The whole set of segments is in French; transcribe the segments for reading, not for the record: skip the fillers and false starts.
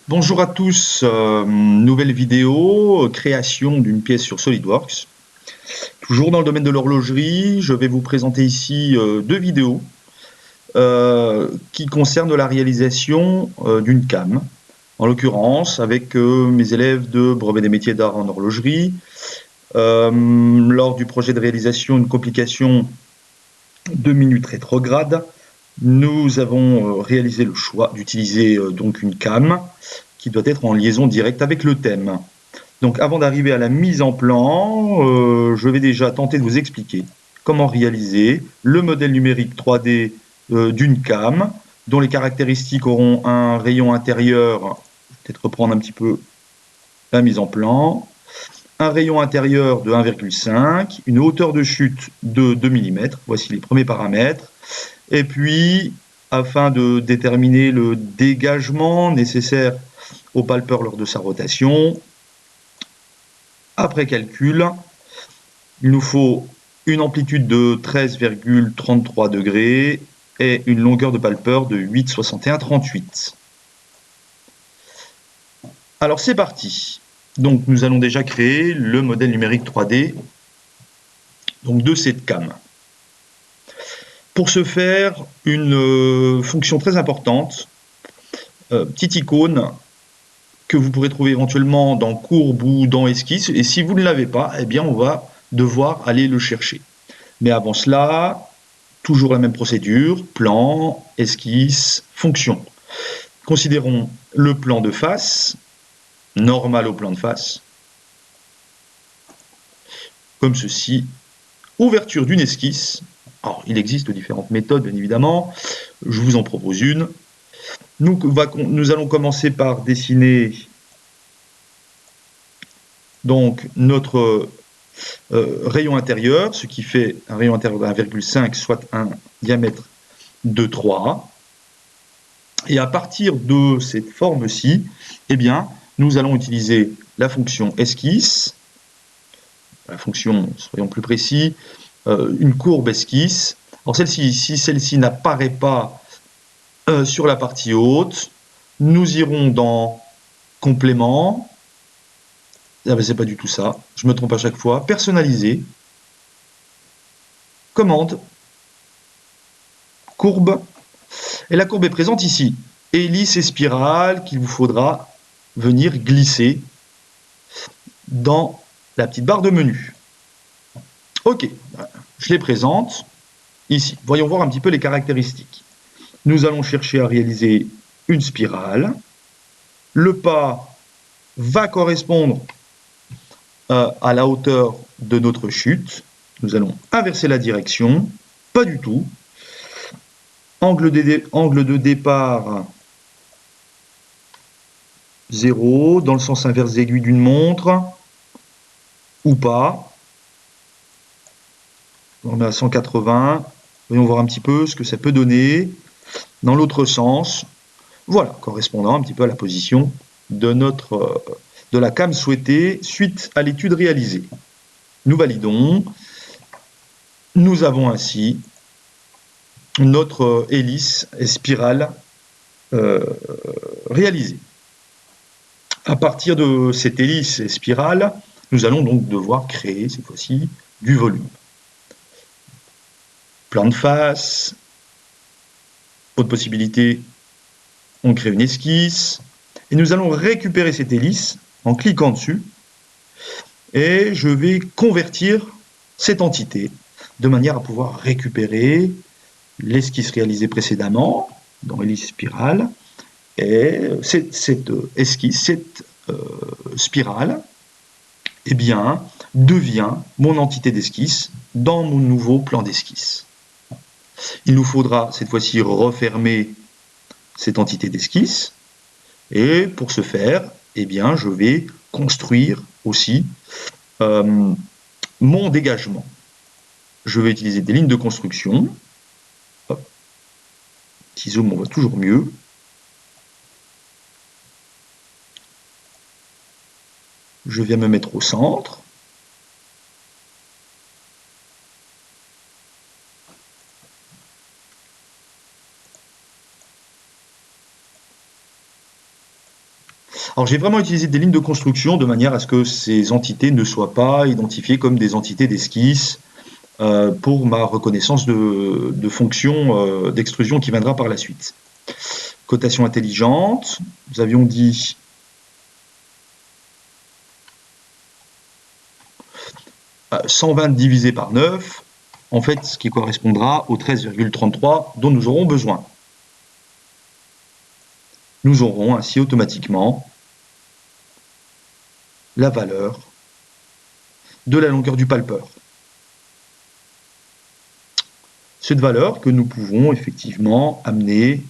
Bonjour à tous, nouvelle vidéo, création d'une pièce sur SolidWorks. Toujours dans le domaine de l'horlogerie, je vais vous présenter ici deux vidéos qui concernent la réalisation d'une came. En l'occurrence, avec mes élèves de brevet des métiers d'art en horlogerie, lors du projet de réalisation d'une complication de minutes rétrograde, nous avons réalisé le choix d'utiliser donc une came qui doit être en liaison directe avec le thème. Donc avant d'arriver à la mise en plan, je vais déjà tenter de vous expliquer comment réaliser le modèle numérique 3D d'une came dont les caractéristiques auront un rayon intérieur, je vais peut-être reprendre un petit peu la mise en plan, un rayon intérieur de 1,5, une hauteur de chute de 2 mm, voici les premiers paramètres, et puis afin de déterminer le dégagement nécessaire au palpeur lors de sa rotation, après calcul, il nous faut une amplitude de 13,33 degrés et une longueur de palpeur de 8,6138. Alors c'est parti. Donc nous allons déjà créer le modèle numérique 3D donc de cette came. Pour ce faire, une fonction très importante, petite icône que vous pourrez trouver éventuellement dans courbe ou dans esquisse. Et si vous ne l'avez pas, eh bien on va devoir aller le chercher. Mais avant cela, toujours la même procédure, plan, esquisse, fonction. Considérons le plan de face, normal au plan de face, comme ceci. Ouverture d'une esquisse. Alors, il existe différentes méthodes, bien évidemment. Je vous en propose une. Nous allons commencer par dessiner donc notre rayon intérieur, ce qui fait un rayon intérieur de 1,5, soit un diamètre de 3. Et à partir de cette forme-ci, eh bien, nous allons utiliser la fonction esquisse, la fonction, soyons plus précis, une courbe esquisse. Alors celle-ci, si celle-ci n'apparaît pas sur la partie haute, nous irons dans complément. Ah ben, c'est pas du tout ça, je me trompe à chaque fois. Personnaliser, commande, courbe. Et la courbe est présente ici. Hélice et spirale qu'il vous faudra venir glisser dans la petite barre de menu. Ok, je les présente ici. Voyons voir un petit peu les caractéristiques. Nous allons chercher à réaliser une spirale. Le pas va correspondre à la hauteur de notre chute. Nous allons inverser la direction. Pas du tout. Angle de départ 0, dans le sens inverse aiguille d'une montre, ou pas. On met à 180. Voyons voir un petit peu ce que ça peut donner. Dans l'autre sens, voilà, correspondant un petit peu à la position de de la came souhaitée suite à l'étude réalisée. Nous validons. Nous avons ainsi notre hélice et spirale réalisée. À partir de cette hélice et spirale, nous allons donc devoir créer cette fois-ci du volume. Plan de face, autre possibilité, on crée une esquisse, et nous allons récupérer cette hélice en cliquant dessus, et je vais convertir cette entité de manière à pouvoir récupérer l'esquisse réalisée précédemment dans hélice spirale, et cette esquisse, cette spirale, eh bien, devient mon entité d'esquisse dans mon nouveau plan d'esquisse. Il nous faudra cette fois-ci refermer cette entité d'esquisse, et pour ce faire, eh bien, je vais construire aussi mon dégagement. Je vais utiliser des lignes de construction. Hop. Petit zoom, on voit toujours mieux. Je viens me mettre au centre. Alors j'ai vraiment utilisé des lignes de construction de manière à ce que ces entités ne soient pas identifiées comme des entités d'esquisse pour ma reconnaissance de fonction d'extrusion qui viendra par la suite. Cotation intelligente, nous avions dit 120 divisé par 9, en fait ce qui correspondra au 13,33 dont nous aurons besoin. Nous aurons ainsi automatiquement la valeur de la longueur du palpeur. Cette valeur que nous pouvons effectivement amener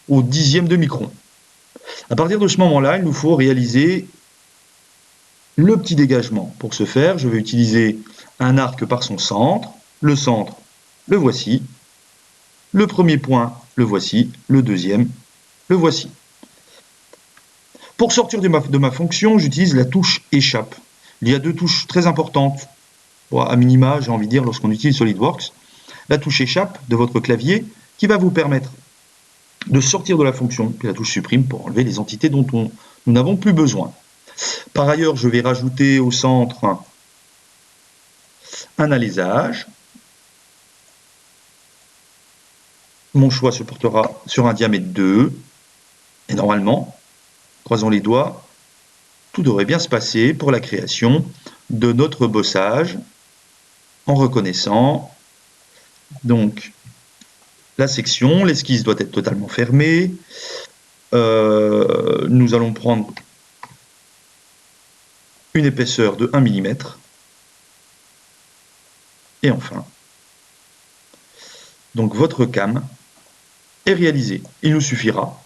au dixième de micron. À partir de ce moment-là, il nous faut réaliser le petit dégagement. Pour ce faire, je vais utiliser un arc par son centre. Le centre, le voici. Le premier point, le voici. Le deuxième, le voici. Pour sortir de ma fonction, j'utilise la touche échappe. Il y a deux touches très importantes, à minima, j'ai envie de dire, lorsqu'on utilise SolidWorks. La touche échappe de votre clavier qui va vous permettre de sortir de la fonction, puis la touche supprime pour enlever les entités dont nous n'avons plus besoin. Par ailleurs, je vais rajouter au centre un alésage. Mon choix se portera sur un diamètre 2. Et normalement, croisons les doigts, tout devrait bien se passer pour la création de notre bossage en reconnaissant donc la section. L'esquisse doit être totalement fermée. Nous allons prendre une épaisseur de 1 mm. Et enfin, donc votre cam est réalisée. Il nous suffira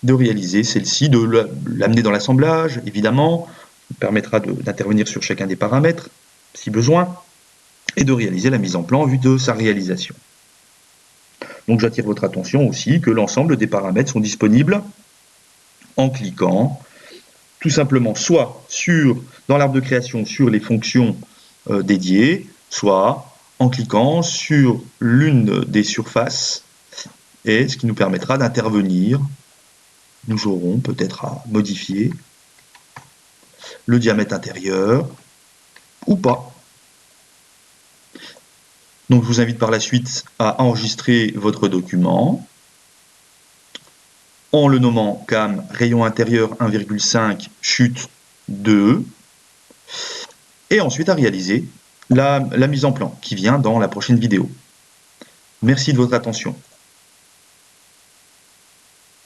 de réaliser celle-ci, de l'amener dans l'assemblage, évidemment, qui permettra d'intervenir sur chacun des paramètres, si besoin, et de réaliser la mise en plan en vue de sa réalisation. Donc j'attire votre attention aussi que l'ensemble des paramètres sont disponibles en cliquant tout simplement soit dans l'arbre de création sur les fonctions dédiées, soit en cliquant sur l'une des surfaces, et ce qui nous permettra d'intervenir. Nous aurons peut-être à modifier le diamètre intérieur ou pas. Donc je vous invite par la suite à enregistrer votre document en le nommant cam rayon intérieur 1,5 chute 2 et ensuite à réaliser la mise en plan qui vient dans la prochaine vidéo. Merci de votre attention.